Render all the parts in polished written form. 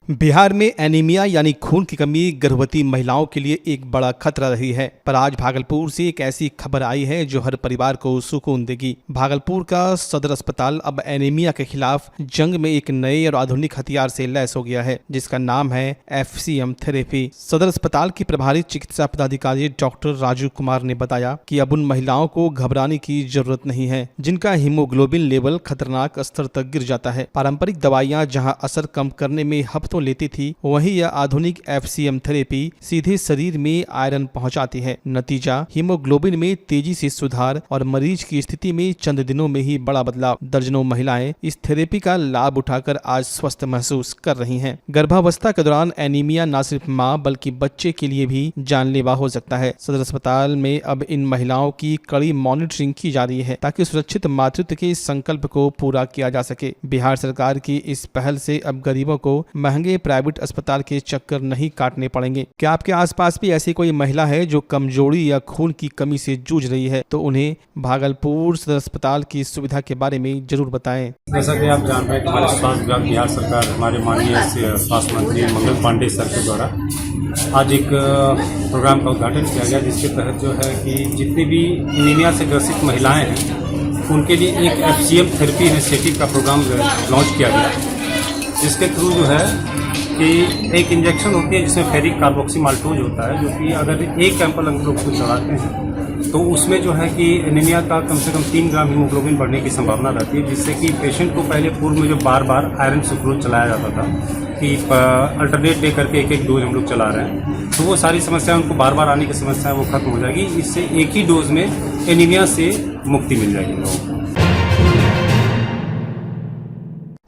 बिहार में एनीमिया यानी खून की कमी गर्भवती महिलाओं के लिए एक बड़ा खतरा रही है। पर आज भागलपुर से एक ऐसी खबर आई है जो हर परिवार को सुकून देगी। भागलपुर का सदर अस्पताल अब एनीमिया के खिलाफ जंग में एक नए और आधुनिक हथियार से लैस हो गया है, जिसका नाम है FCM थेरेपी। सदर अस्पताल की प्रभारी चिकित्सा पदाधिकारी डॉक्टर राजू कुमार ने बताया कि अब उन महिलाओं को घबराने की जरूरत नहीं है जिनका हीमोग्लोबिन लेवल खतरनाक स्तर तक गिर जाता है। पारंपरिक दवाइयां जहां असर कम करने में हफ्तों लेती थी, वहीं यह आधुनिक FCM थेरेपी सीधे शरीर में आयरन पहुंचाती है। नतीजा हीमोग्लोबिन में तेजी से सुधार और मरीज की स्थिति में चंद दिनों में ही बड़ा बदलाव। दर्जनों महिलाएं इस थेरेपी का लाभ उठाकर आज स्वस्थ महसूस कर रही हैं। गर्भावस्था के दौरान एनीमिया न सिर्फ मां बल्कि बच्चे के लिए भी जानलेवा हो सकता है। सदर अस्पताल में अब इन महिलाओं की कड़ी मॉनिटरिंग की जा रही है ताकि सुरक्षित मातृत्व के संकल्प को पूरा किया जा सके। बिहार सरकार की इस पहल से अब गरीबों को महंगे प्राइवेट अस्पताल के चक्कर नहीं काटने पड़ेंगे। क्या आपके आसपास भी ऐसी कोई महिला है जो कमजोरी या खून की कमी से जूझ रही है, तो उन्हें भागलपुर सदर अस्पताल की सुविधा के बारे में जरूर बताएं। जैसा कि आप जान रहे हैं कि हमारे स्वास्थ्य विभाग बिहार सरकार हमारे माननीय स्वास्थ्य मंत्री मंगल पांडे सर के द्वारा आज एक प्रोग्राम का उद्घाटन किया गया, जिसके तहत जो है कि जितनी भी एनीमिया से ग्रसित महिलाएं हैं उनके लिए एक FCM थेरेपी इनिशिएटिव का प्रोग्राम लॉन्च किया गया, जिसके थ्रू जो है कि एक इंजेक्शन होती है जिसमें फेरिक कार्बोक्सी माल्टोज होता है, जो कि अगर एक एम्पल हम लोग को चढ़ाते हैं तो उसमें जो है कि एनीमिया का कम से कम 3 ग्राम हीमोग्लोबिन बढ़ने की संभावना रहती है, जिससे कि पेशेंट को पहले पूर्व में जो बार बार आयरन सुक्रोज चलाया जाता था कि अल्टरनेट डे करके एक डोज हम लोग चला रहे हैं, तो वो सारी समस्याएं उनको बार बार आने की समस्या वो खत्म हो जाएगी। इससे एक ही डोज में एनीमिया से मुक्ति मिल जाएगी लोगों को।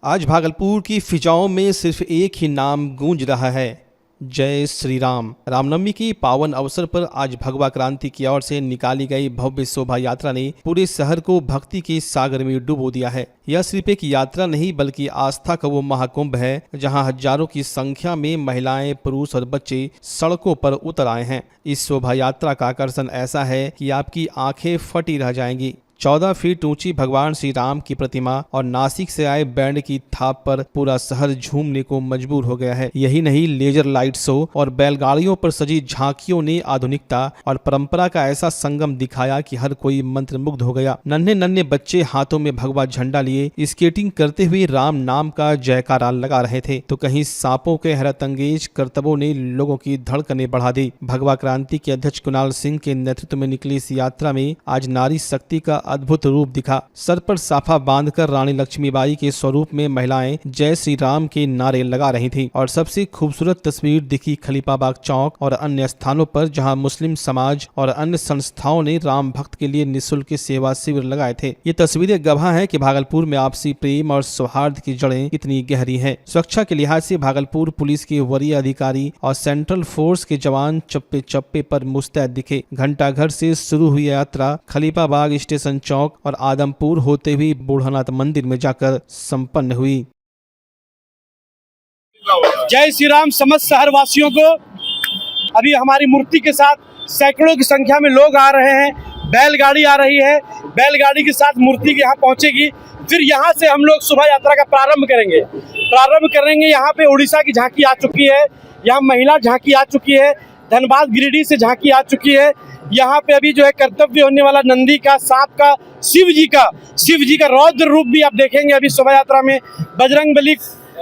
आज भागलपुर की फिजाओं में सिर्फ एक ही नाम गूंज रहा है, जय श्री राम। रामनवमी की पावन अवसर पर आज भगवा क्रांति की ओर से निकाली गई भव्य शोभा यात्रा ने पूरे शहर को भक्ति के सागर में डुबो दिया है। यह सिर्फ एक यात्रा नहीं बल्कि आस्था का वो महाकुंभ है जहां हजारों की संख्या में महिलाएं, पुरुष और बच्चे सड़कों पर उतर आए हैं। इस शोभा यात्रा का आकर्षण ऐसा है कि आपकी आंखें फटी रह जाएंगी। 14 फीट ऊंची भगवान श्री राम की प्रतिमा और नासिक से आए बैंड की थाप पर पूरा शहर झूमने को मजबूर हो गया है। यही नहीं, लेजर लाइट शो और बैलगाड़ियों पर सजी झांकियों ने आधुनिकता और परंपरा का ऐसा संगम दिखाया कि हर कोई मंत्रमुग्ध हो गया। नन्हे नन्हे बच्चे हाथों में भगवा झंडा लिए स्केटिंग करते हुए राम नाम का जयकारा लगा रहे थे, तो कहीं सांपों के हैरतअंगेज करतबों ने लोगों की धड़कनें बढ़ा दी। भगवा क्रांति के अध्यक्ष कुणाल सिंह के नेतृत्व में निकली इस यात्रा में आज नारी शक्ति का अद्भुत रूप दिखा। सर पर साफा बांधकर रानी लक्ष्मीबाई के स्वरूप में महिलाएं जय श्री राम के नारे लगा रही थीं। और सबसे खूबसूरत तस्वीर दिखी खलीफाबाग चौक और अन्य स्थानों पर, जहां मुस्लिम समाज और अन्य संस्थाओं ने राम भक्त के लिए निःशुल्क सेवा शिविर लगाए थे। ये तस्वीरें गवाह हैं कि भागलपुर में आपसी प्रेम और सौहार्द की जड़ें कितनी गहरी हैं। सुरक्षा के लिहाज से भागलपुर पुलिस के वरीय अधिकारी और सेंट्रल फोर्स के जवान चप्पे चप्पे पर मुस्तैद दिखे। घंटाघर से शुरू हुई यात्रा खलीफाबाग स्टेशन चौक और आदमपुर होते हुए बूढ़ानाथ मंदिर में जाकर संपन्न हुई। जय श्री राम। समस्त शहर वासियों को अभी हमारी मूर्ति के साथ सैकड़ों की संख्या में लोग आ रहे हैं। बैलगाड़ी आ रही है, बैलगाड़ी के साथ मूर्ति के यहाँ पहुंचेगी। फिर यहाँ से हम लोग शोभा यात्रा का प्रारंभ करेंगे। यहाँ पे उड़ीसा की झांकी आ चुकी है, यहाँ महिला झांकी आ चुकी है, धनबाद गिरिडीह से झांकी आ चुकी है। यहाँ पे अभी जो है कर्तव्य होने वाला नंदी का, सांप का, शिव जी का रौद्र रूप भी आप देखेंगे। अभी शोभा यात्रा में बजरंगबली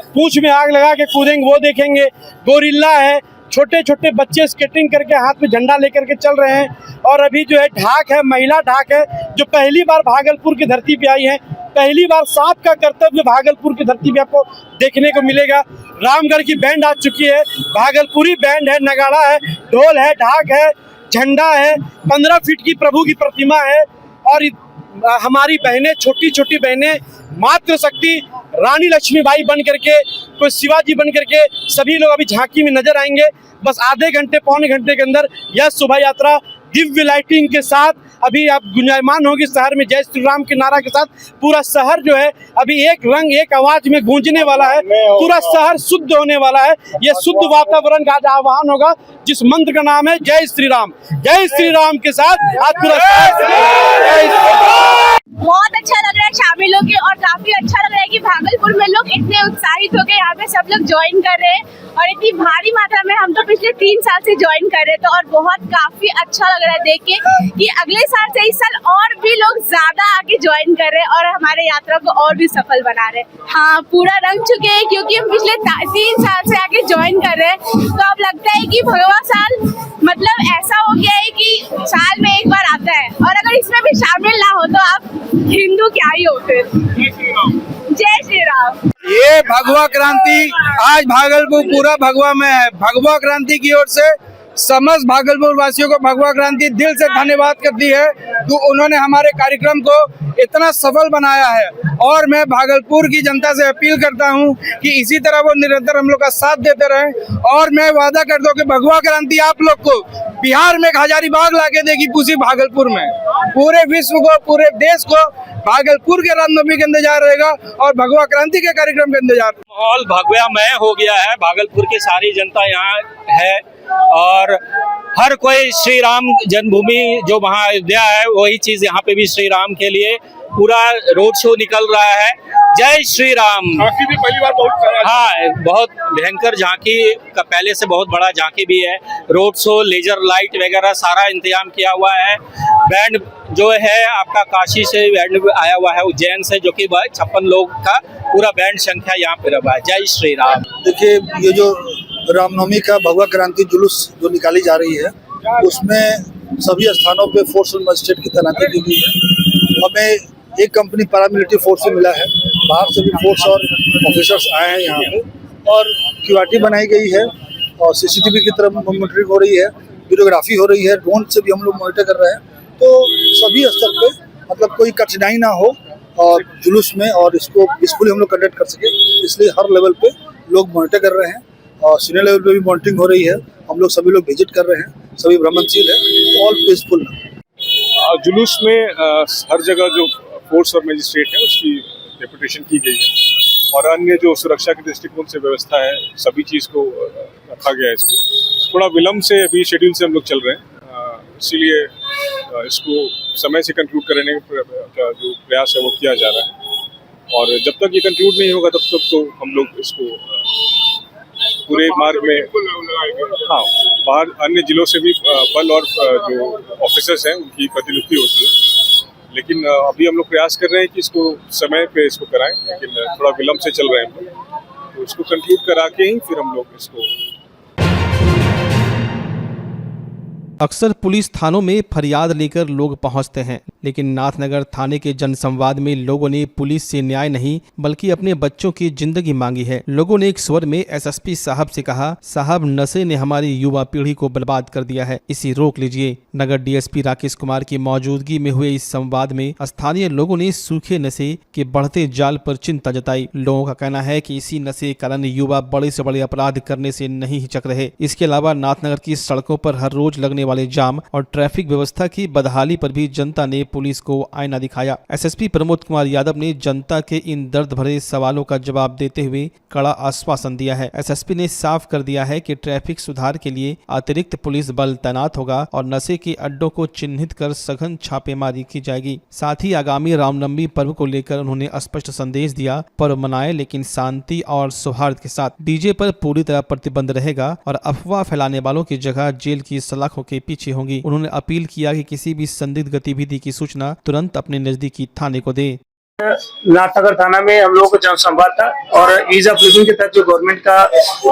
पूंछ में आग लगा के कूदेंगे, वो देखेंगे। गोरिल्ला है, छोटे छोटे बच्चे स्केटिंग करके हाथ में झंडा लेकर के चल रहे हैं। और अभी जो है ढाक है, महिला ढाक है, जो पहली बार भागलपुर की धरती पे आई है। पहली बार सांप का कर्तव्य भागलपुर की धरती पे आपको देखने को मिलेगा। रामगढ़ की बैंड आ चुकी है, भागलपुरी बैंड है, नगाड़ा है, ढोल है, ढाक है, झंडा है, 15 फीट की प्रभु की प्रतिमा है। और हमारी बहनें, छोटी छोटी बहनें, मातृशक्ति रानी लक्ष्मीबाई बन करके, कोई शिवाजी बन करके, सभी लोग अभी झांकी में नजर आएंगे। बस आधे घंटे पौने घंटे के अंदर यह शोभा यात्रा दिव्य लाइटिंग के साथ अभी आप गुंजायमान होगी शहर में जय श्री राम के नारा के साथ पूरा शहर जो है अभी एक रंग एक आवाज में गूंजने वाला है, पूरा शहर शुद्ध होने वाला है। ये शुद्ध वातावरण का आज आह्वान होगा जिस मंत्र का नाम है जय श्री राम। जय श्री राम के साथ आज पूरा बहुत अच्छा लग रहा है शामिल होके और काफी अच्छा लग रहा है कि भागलपुर में लोग इतने उत्साहित होके यहाँ पे सब लोग ज्वाइन कर रहे हैं और इतनी भारी मात्रा में। हम तो पिछले 3 साल से ज्वाइन कर रहे थे और बहुत काफी अच्छा लग रहा है देख के कि अगले साल से इस साल और भी लोग ज्यादा आके ज्वाइन कर रहे हैं और हमारे यात्रा को और भी सफल बना रहे हैं। हाँ, पूरा रंग चुके हैं क्योंकि हम पिछले 3 साल से आके ज्वाइन कर रहे हैं। तो अब लगता है कि भगवा साल मतलब ऐसा हो गया है कि साल में एक बार आता है और अगर इसमें भी शामिल ना हो तो आप हिंदू क्या ही हो फिर। जय श्री राम। ये भगवा क्रांति आज भागलपुर पूरा भगवा में है। भगवा क्रांति की ओर से समस्त भागलपुर वासियों को भगवा क्रांति दिल से धन्यवाद करती है तो उन्होंने हमारे कार्यक्रम को इतना सफल बनाया है। और मैं भागलपुर की जनता से अपील करता हूं कि इसी तरह वो निरंतर हम लोग का साथ देते रहें। और मैं वादा करता हूं कि भगवा क्रांति आप लोग को बिहार में हजारीबाग लाके देगी, पूरी भागलपुर में, पूरे विश्व को, पूरे देश को भागलपुर के रामनवमी का इंतजार रहेगा और भगवा क्रांति के कार्यक्रम का इंतजार। माहौल भगवामय हो गया है। भागलपुर की सारी जनता यहाँ है और हर कोई श्री राम जन्मभूमि जो महाअयोध्या है वही चीज यहाँ पे भी श्री राम के लिए पूरा रोड शो निकल रहा है। जय श्री राम। झांकी भी पहली बार बहुत हाँ, बहुत भयंकर झांकी का पहले से बहुत बड़ा झांकी भी है। रोड शो, लेजर लाइट वगैरह सारा इंतजाम किया हुआ है। बैंड जो है आपका काशी से बैंड आया हुआ है, उज्जैन से, जो कि 56 लोग का पूरा बैंड संख्या यहाँ पे रहा है। जय श्री राम। देखिए, ये जो रामनवमी का भगवा क्रांति जुलूस जो निकाली जा रही है उसमें सभी स्थानों पे फोर्स और मजिस्ट्रेट की तैनाती की गई है। हमें एक कंपनी पैरामिलिट्री फोर्स से मिला है, बाहर से भी फोर्स और ऑफिसर्स आए हैं यहाँ पे और क्यूआरटी बनाई गई है और सीसीटीवी की तरफ मॉनिटरिंग हो रही है, वीडियोग्राफी हो रही है, ड्रोन से भी हम लोग मॉनिटर कर रहे हैं। तो सभी स्तर पे मतलब कोई कठिनाई ना हो और जुलूस में और इसको पीसफुली हम लोग कंडक्ट कर सके, इसलिए हर लेवल पे लोग मॉनिटर कर रहे हैं और सीनियर लेवल पे भी मॉनिटरिंग हो रही है। हम लोग सभी लोग विजिट कर रहे हैं, सभी भ्रमणशील है, ऑल पीसफुल। जुलूस में हर जगह जो फोर्स और मजिस्ट्रेट है उसकी डेपुटेशन की गई है और अन्य जो सुरक्षा के दृष्टिकोण से व्यवस्था है सभी चीज़ को रखा गया है। इसमें थोड़ा विलम्ब से अभी शेड्यूल से हम लोग चल रहे हैं, इसीलिए इसको समय से कंक्लूड करने का जो प्रयास है वो किया जा रहा है और जब तक ये कंक्लूड नहीं होगा तब तक तो हम लोग इसको पूरे मार्ग में हाँ बाहर अन्य जिलों से भी बल और जो ऑफिसर्स हैं उनकी प्रतिनियुक्ति होती है, लेकिन अभी हम लोग प्रयास कर रहे हैं कि इसको समय पे इसको कराएं, लेकिन थोड़ा विलम्ब से चल रहे हैं हम लोग, तो इसको कंक्लूड करा के ही फिर हम लोग इसको। अक्सर पुलिस थानों में फरियाद लेकर लोग पहुंचते हैं, लेकिन नाथनगर थाने के जनसंवाद में लोगों ने पुलिस से न्याय नहीं बल्कि अपने बच्चों की जिंदगी मांगी है। लोगों ने एक स्वर में एसएसपी साहब से कहा, साहब नशे ने हमारी युवा पीढ़ी को बर्बाद कर दिया है, इसी रोक लीजिए। नगर डीएसपी राकेश कुमार की मौजूदगी में हुए इस संवाद में स्थानीय लोगों ने सूखे नशे के बढ़ते जाल पर चिंता जताई। लोगों का कहना है कि इसी नशे के कारण युवा बड़े से बड़े अपराध करने से नहीं हिचक रहे। इसके अलावा नाथनगर की सड़कों पर हर रोज लगने वाले जाम और ट्रैफिक व्यवस्था की बदहाली पर भी जनता ने पुलिस को आईना दिखाया। एसएसपी प्रमोद कुमार यादव ने जनता के इन दर्द भरे सवालों का जवाब देते हुए कड़ा आश्वासन दिया है। एसएसपी ने साफ कर दिया है कि ट्रैफिक सुधार के लिए अतिरिक्त पुलिस बल तैनात होगा और नशे के अड्डों को चिन्हित कर सघन छापेमारी की जाएगी। साथ ही आगामी रामनवमी पर्व को लेकर उन्होंने स्पष्ट संदेश दिया, पर्व मनाए लेकिन शांति और सौहार्द के साथ। डीजे पर पूरी तरह प्रतिबंध रहेगा और अफवाह फैलाने वालों की जगह जेल की सलाखों के पीछे होंगी। उन्होंने अपील किया कि किसी भी संदिग्ध गतिविधि की सूचना तुरंत अपने नजदीकी थाने को दे। नाथनगर थाना में हम लोगों को जनसंवाद था और ईज ऑफ लिविंग के तहत जो गवर्नमेंट का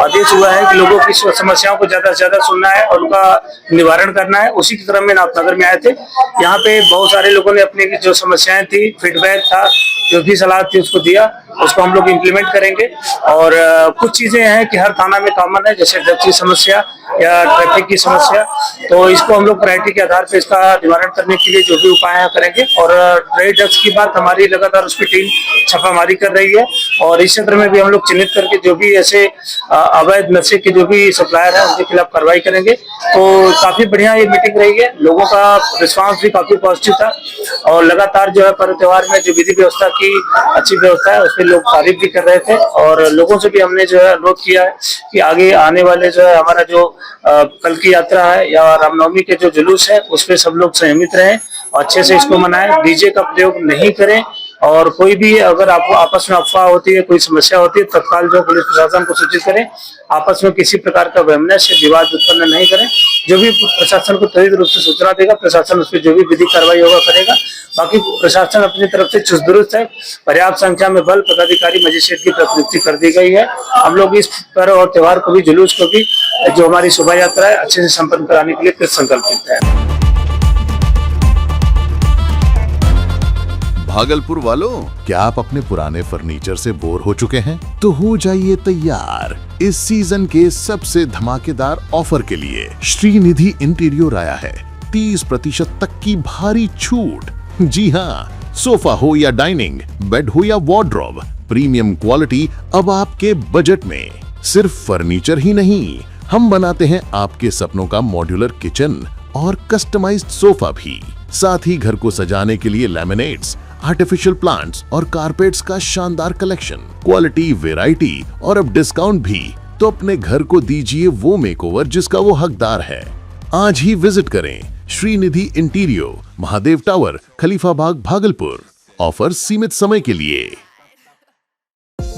आदेश हुआ है कि लोगों की समस्याओं को ज्यादा से ज्यादा सुनना है और उनका निवारण करना है, उसी के क्रम में नाथनगर में आए थे। यहाँ पे बहुत सारे लोगों ने अपनी जो समस्याएं थी, फीडबैक था, जो भी सलाह थी उसको दिया, उसको हम लोग इम्प्लीमेंट करेंगे। और कुछ चीजें हैं कि हर थाना में कॉमन है, जैसे ड्रग्स की समस्या, या ट्रैफिक की समस्या, तो इसको हम लोग प्रायोरिटी के आधार पर इसका निवारण करने के लिए जो भी उपाय हैं करेंगे। और ड्रग ड्रग्स की बात हमारी लगातार उस पर टीम छापामारी कर रही है और इस क्षेत्र में भी हम लोग चिन्हित करके जो भी ऐसे अवैध नशे के जो भी सप्लायर है उनके खिलाफ कार्रवाई करेंगे। तो काफी बढ़िया ये मीटिंग रही है, लोगों का रिस्पांस भी काफी पॉजिटिव था और लगातार जो है पर्व त्योहार में जो विधि व्यवस्था की अच्छी व्यवस्था है उस पर लोग तारीफ भी कर रहे थे। और लोगों से भी हमने जो है अनुरोध किया है कि आगे आने वाले जो है हमारा जो कल की यात्रा है या रामनवमी के जो जुलूस है उस पर सब लोग संयमित रहें और अच्छे से इसको मनाएं, डीजे का प्रयोग नहीं करें और कोई भी अगर आपको आपस में अफवाह होती है, कोई समस्या होती है, तत्काल जो पुलिस प्रशासन को सूचित करें। आपस में किसी प्रकार का वैमनस्य विवाद उत्पन्न नहीं करें। जो भी प्रशासन को त्वरित रूप से सूचना देगा, प्रशासन उस पर जो भी विधिक कार्रवाई होगा करेगा। बाकी प्रशासन अपनी तरफ से चुस्त दुरुस्त है, पर्याप्त संख्या में बल, पदाधिकारी, मजिस्ट्रेट की प्रतिनियुक्ति कर दी गई है। हम लोग इस पर्व और त्योहार को भी, जुलूस को भी, जो हमारी शोभा यात्रा है अच्छे से संपन्न कराने के लिए कृत संकल्पित है। भागलपुर वालों, क्या आप अपने पुराने फर्नीचर से बोर हो चुके हैं? तो हो जाइए तैयार इस सीजन के सबसे धमाकेदार ऑफर के लिए। श्रीनिधि इंटीरियर आया है 30% तक की भारी छूट। जी हाँ, सोफा हो या डाइनिंग, बेड हो या वॉर्डरोब, प्रीमियम क्वालिटी अब आपके बजट में। सिर्फ फर्नीचर ही नहीं, हम बनाते हैं आपके सपनों का मॉड्यूलर किचन और कस्टमाइज्ड सोफा भी। साथ ही घर को सजाने के लिए लैमिनेट्स, आर्टिफिशियल प्लांट्स और कारपेट्स का शानदार कलेक्शन, क्वालिटी, वैरायटी और अब डिस्काउंट भी। तो अपने घर को दीजिए वो मेकओवर जिसका वो हकदार है। आज ही विजिट करें श्रीनिधि इंटीरियर, महादेव टावर, खलीफा बाग, भागलपुर। ऑफर सीमित समय के लिए।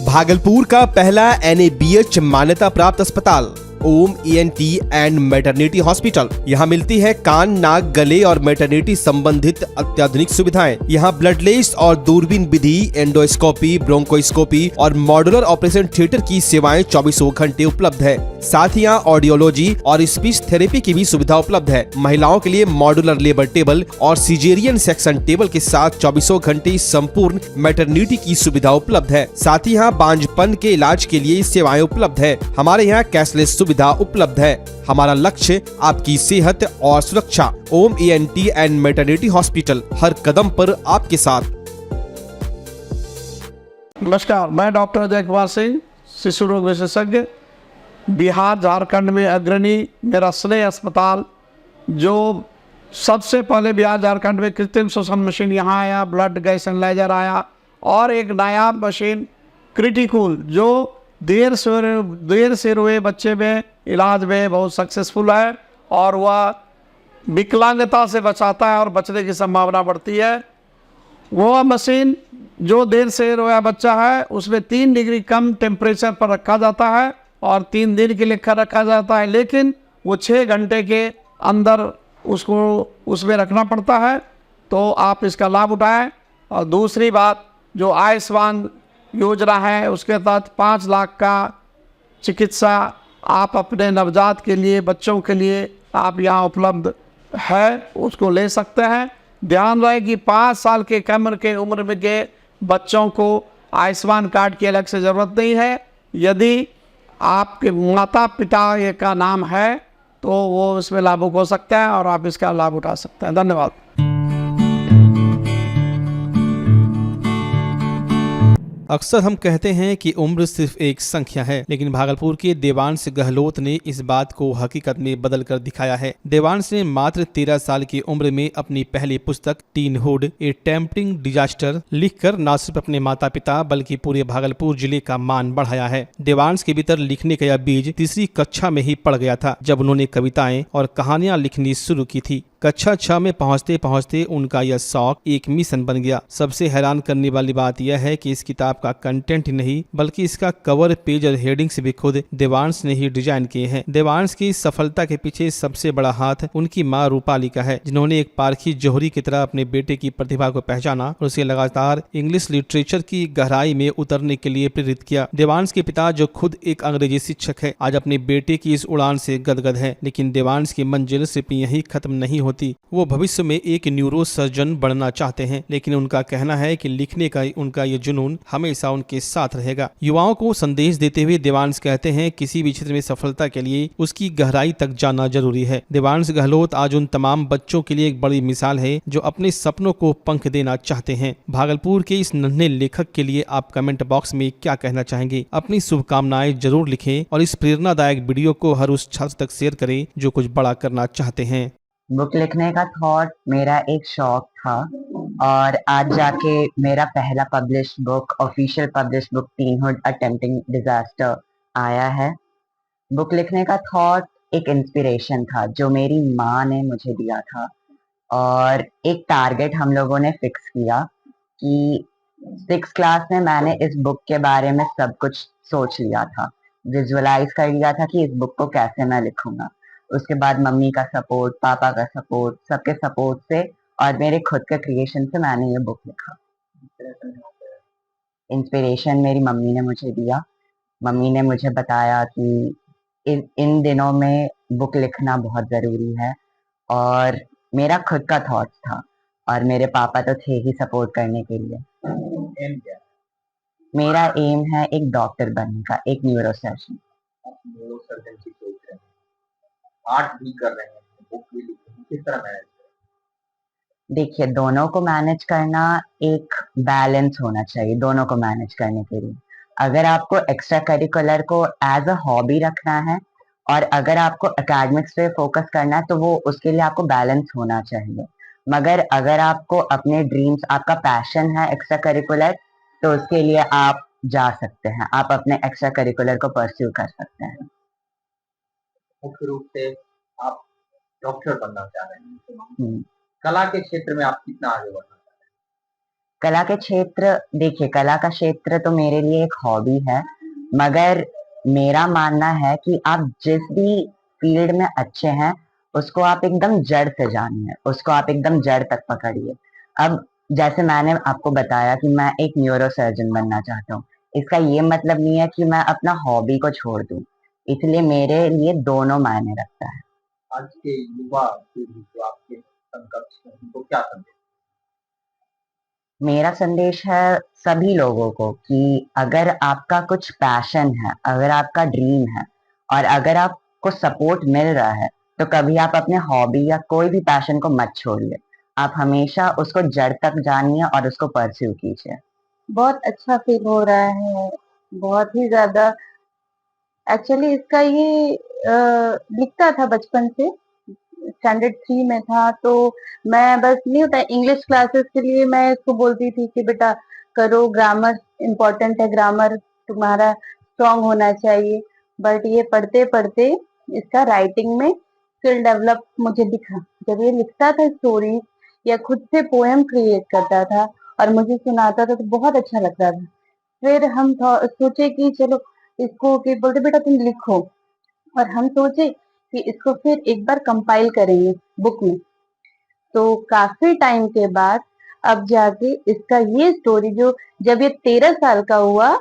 भागलपुर का पहला NABH मान्यता प्राप्त अस्पताल ओम ENT एंड मैटरनिटी हॉस्पिटल। यहाँ मिलती है कान, नाक, गले और मैटरनिटी संबंधित अत्याधुनिक सुविधाएं। यहाँ ब्लडलेस और दूरबीन विधि, एंडोस्कोपी, ब्रोंकोस्कोपी और मॉड्यूलर ऑपरेशन थिएटर की सेवाएं 24 घंटे उपलब्ध है। साथ ही यहाँ ऑडियोलॉजी और स्पीच थेरेपी की भी सुविधा उपलब्ध है। महिलाओं के लिए मॉड्यूलर लेबर टेबल और सिजेरियन सेक्शन टेबल के साथ 24 घंटे संपूर्ण मैटरनिटी की सुविधा उपलब्ध है। साथ ही यहाँ बांझपन के इलाज के लिए सेवाएं उपलब्ध है। हमारे यहाँ कैशलेस सुविधा उपलब्ध है। हमारा लक्ष्य आपकी सेहत और सुरक्षा। ओम ENT एंड मैटरनिटी हॉस्पिटल, हर कदम पर आपके साथ। नमस्कार, मैं डॉक्टर अजय कुमार सिंह, शिशु रोग विशेषज्ञ, बिहार झारखंड में अग्रणी मेरा स्नेह अस्पताल, जो सबसे पहले बिहार झारखंड में कृत्रिम श्वसन मशीन यहाँ आया, ब्लड गैस एनालाइजर आया और एक नायाब मशीन क्रिटिकल जो देर से रोए बच्चे में इलाज में बहुत सक्सेसफुल है और वह विकलांगता से बचाता है और बचने की संभावना बढ़ती है। वो मशीन जो देर से रोया बच्चा है उसमें 3 डिग्री कम टेम्परेचर पर रखा जाता है और 3 दिन के लिए रखा जाता है, लेकिन वो 6 घंटे के अंदर उसको उसमें रखना पड़ता है। तो आप इसका लाभ उठाएं। और दूसरी बात, जो आयुष्मान योजना है उसके तहत 5 लाख का चिकित्सा आप अपने नवजात के लिए, बच्चों के लिए आप यहाँ उपलब्ध है, उसको ले सकते हैं। ध्यान रहे कि 5 साल के कम के उम्र में के बच्चों को आयुष्मान कार्ड की अलग से ज़रूरत नहीं है। यदि आपके माता पिता का नाम है तो वो इसमें लाभुक हो सकता है और आप इसका लाभ उठा सकते हैं। धन्यवाद। अक्सर हम कहते हैं कि उम्र सिर्फ एक संख्या है, लेकिन भागलपुर के देवांश गहलोत ने इस बात को हकीकत में बदल कर दिखाया है। देवांश ने मात्र 13 साल की उम्र में अपनी पहली पुस्तक टीनहुड ए टेम्पटिंग डिजास्टर लिखकर न सिर्फ अपने माता पिता बल्कि पूरे भागलपुर जिले का मान बढ़ाया है। देवांश के भीतर लिखने का यह बीज 3री कक्षा में ही पड़ गया था, जब उन्होंने कविताएं और कहानियां लिखनी शुरू की थी। कक्षा 6 में पहुंचते पहुंचते उनका यह शौक एक मिशन बन गया। सबसे हैरान करने वाली बात यह है कि इस किताब का कंटेंट ही नहीं बल्कि इसका कवर, पेज और हेडिंग्स भी खुद देवांश ने ही डिजाइन किए हैं। देवांश की सफलता के पीछे सबसे बड़ा हाथ उनकी मां रूपाली का है, जिन्होंने एक पारखी जौहरी की तरह अपने बेटे की प्रतिभा को पहचाना और उसे लगातार इंग्लिश लिटरेचर की गहराई में उतरने के लिए प्रेरित किया। देवांश के पिता, जो खुद एक अंग्रेजी शिक्षक है, आज अपने बेटे की इस उड़ान से गदगद है, लेकिन देवांश की मंजिल सिर्फ यही खत्म नहीं होती। वो भविष्य में एक न्यूरो सर्जन बनना चाहते हैं, लेकिन उनका कहना है कि लिखने का उनका ये जुनून हमेशा उनके साथ रहेगा। युवाओं को संदेश देते हुए देवांश कहते हैं, किसी भी क्षेत्र में सफलता के लिए उसकी गहराई तक जाना जरूरी है। देवांश गहलोत आज उन तमाम बच्चों के लिए एक बड़ी मिसाल है जो अपने सपनों को पंख देना चाहते हैं। भागलपुर के इस नन्हे लेखक के लिए आप कमेंट बॉक्स में क्या कहना चाहेंगे? अपनी शुभकामनाएं जरूर लिखें और इस प्रेरणादायक वीडियो को हर उस छात्र तक शेयर करें जो कुछ बड़ा करना चाहते हैं। बुक लिखने का थॉट मेरा एक शौक था और आज जाके मेरा पहला publish book, official publish book teenhood attempting disaster आया है। बुक लिखने का थॉट एक इंस्पिरेशन था जो मेरी माँ ने मुझे दिया था और एक टारगेट हम लोगों ने फिक्स किया कि 6th क्लास में मैंने इस बुक के बारे में सब कुछ सोच लिया था, विजुअलाइज कर लिया था कि इस बुक को कैसे मैं लिखूंगा। उसके बाद मम्मी का सपोर्ट, पापा का सपोर्ट, सबके सपोर्ट से और मेरे खुद के क्रिएशन से मैंने ये बुक लिखा। इंस्पिरेशन मेरी मम्मी ने मुझे दिया। मम्मी ने मुझे बताया कि इन दिनों में बुक लिखना बहुत ज़रूरी है और मेरा खुद का थॉट्स था और मेरे पापा तो थे ही सपोर्ट करने के लिए। मेरा एम है एक डॉक्टर बनने का, एक न्यूरोसर्जन। आर्ट भी कर रहे हैं, बुक भी लिख रहे हैं, किस तरह मैनेज? देखिए, दोनों को मैनेज करना एक बैलेंस होना चाहिए दोनों को मैनेज करने के लिए। अगर आपको एक्स्ट्रा करिकुलर को एज अ हॉबी रखना है और अगर आपको एकेडमिक्स पे फोकस करना है तो वो उसके लिए आपको बैलेंस होना चाहिए। मगर अगर आपको अपने ड्रीम्स, आपका पैशन है एक्स्ट्रा करिकुलर, तो उसके लिए आप जा सकते हैं, आप अपने एक्स्ट्रा करिकुलर को परस्यू कर सकते हैं। मुख्य रूप से आप डॉक्टर बनना चाह रहे हैं, कला के क्षेत्र में आप कितना आगे बढ़ना चाह रहे हैं? कला के क्षेत्र, देखिए कला का क्षेत्र तो मेरे लिए एक हॉबी है, मगर मेरा मानना है कि आप जिस भी फील्ड में अच्छे हैं उसको आप एकदम जड़ से जानिए, उसको आप एकदम जड़ तक पकड़िए। अब जैसे मैंने आपको बताया कि मैं एक न्यूरो सर्जन बनना चाहता हूँ, इसका ये मतलब नहीं है कि मैं अपना हॉबी को छोड़ दूँ, इसलिए मेरे लिए दोनों मायने रखता है। आज के युवा पीढ़ी जो आपके समकक्ष हैं, उनको क्या संदेश? मेरा संदेश है सभी लोगों को कि अगर आपका कुछ पैशन है, अगर आपका ड्रीम है और अगर आपको सपोर्ट मिल रहा है तो कभी आप अपने हॉबी या कोई भी पैशन को मत छोड़िए। आप हमेशा उसको जड़ तक जानिए और उसको परस्यू कीजिए। बहुत अच्छा फील हो रहा है, बहुत ही ज्यादा। एक्चुअली इसका ये लिखता था बचपन से, स्टैंडर्ड 3 में था तो मैं बस नहीं होता इंग्लिश क्लासेस के लिए मैं इसको बोलती थी कि बेटा करो, ग्रामर इम्पोर्टेंट है, ग्रामर तुम्हारा स्ट्रांग होना चाहिए। बट ये पढ़ते पढ़ते इसका राइटिंग में स्किल डेवलप मुझे दिखा। जब ये लिखता था स्टोरी या खुद से पोएम क्रिएट करता था और मुझे सुनाता था तो बहुत अच्छा लगता था। फिर हम सोचे कि चलो इसको, कि बोलते बेटा तुम लिखो, और हम सोचे कि इसको फिर एक बार कंपाइल करेंगे बुक में। तो काफी टाइम के बाद अब जाके इसका ये स्टोरी, जो जब ये 13 साल का हुआ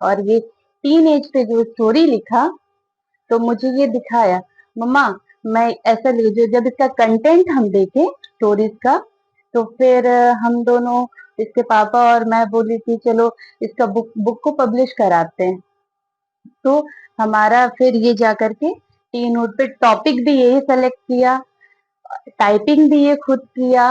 और ये टीन एज पे जो स्टोरी लिखा तो मुझे ये दिखाया, मम्मा मैं ऐसा जो जब इसका कंटेंट हम देखे स्टोरीज का तो फिर हम दोनों, इसके पापा और मैं, बोली कि चलो इसका बुक को पब्लिश कराते हैं। तो हमारा फिर ये जाकर के टीनहुड पे टॉपिक भी यही सेलेक्ट किया, टाइपिंग भी ये खुद किया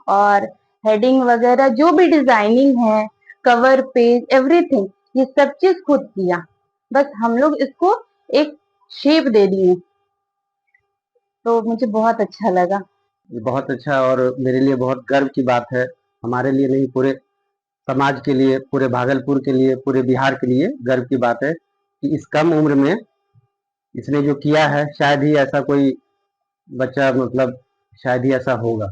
और हेडिंग वगैरह जो भी डिजाइनिंग है, कवर पेज, एवरीथिंग, ये सब चीज खुद किया। बस हम लोग इसको एक शेप दे दिए, तो मुझे बहुत अच्छा लगा। ये बहुत अच्छा और मेरे लिए बहुत गर्व की बात है, हमारे लिए नहीं पूरे समाज के लिए, पूरे भागलपुर के लिए, पूरे बिहार के लिए गर्व की बात है कि इस कम उम्र में इसने जो किया है, शायद ही ऐसा कोई बच्चा, मतलब शायद ही ऐसा होगा।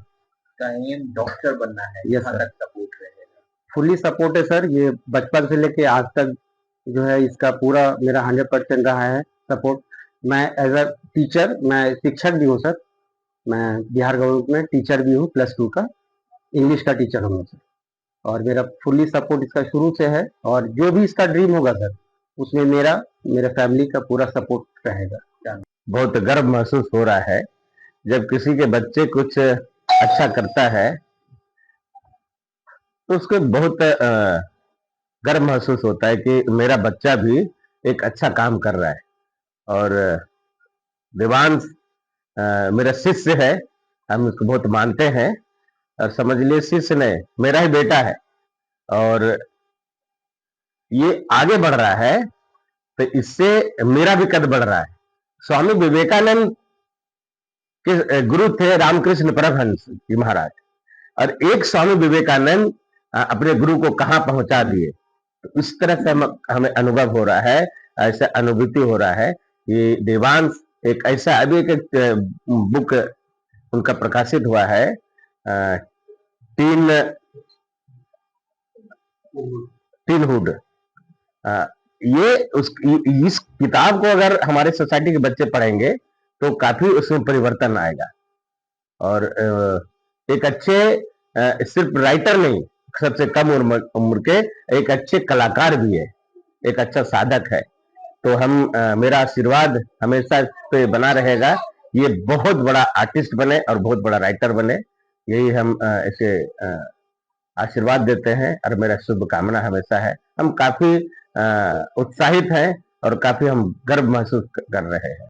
डॉक्टर बनना है, यस सर, सपोर्ट रहेगा, फुल्ली सपोर्ट है सर। ये बचपन से लेके आज तक जो है इसका पूरा मेरा 100% रहा है सपोर्ट। मैं एज अ टीचर, मैं शिक्षक भी हूँ सर, मैं बिहार गवर्नमेंट में टीचर भी हूँ, +2 का इंग्लिश का टीचर हूँ सर, और मेरा फुल्ली सपोर्ट इसका शुरू से है और जो भी इसका ड्रीम होगा सर उसमें मेरे फैमिली का पूरा सपोर्ट रहेगा। बहुत गर्व महसूस हो रहा है जब किसी के बच्चे कुछ अच्छा करता है तो उसको बहुत गर्व महसूस होता है कि मेरा बच्चा भी एक अच्छा काम कर रहा है। और देवांश मेरा शिष्य है, हम उसको बहुत मानते हैं और समझ लिए शिष्य ने मेरा ही बेटा है और ये आगे बढ़ रहा है तो इससे मेरा भी कद बढ़ रहा है। स्वामी विवेकानंद के गुरु थे रामकृष्ण परमहंस जी महाराज, और एक स्वामी विवेकानंद अपने गुरु को कहां पहुंचा दिए। तो इस तरह से हमें अनुभव हो रहा है, ऐसा अनुभूति हो रहा है कि देवांश एक ऐसा, अभी एक बुक उनका प्रकाशित हुआ है, टीन हुड। ये इस किताब को अगर हमारे सोसाइटी के बच्चे पढ़ेंगे तो काफी उसमें परिवर्तन आएगा। और एक अच्छे सिर्फ राइटर नहीं, सबसे कम उम्र के एक अच्छे कलाकार भी है, एक अच्छा साधक है। तो हम मेरा आशीर्वाद हमेशा पे बना रहेगा, ये बहुत बड़ा आर्टिस्ट बने और बहुत बड़ा राइटर बने, यही हम इसे आशीर्वाद देते हैं और मेरा शुभकामना हमेशा है। हम काफी उत्साहित हैं और काफी हम गर्व महसूस कर रहे हैं।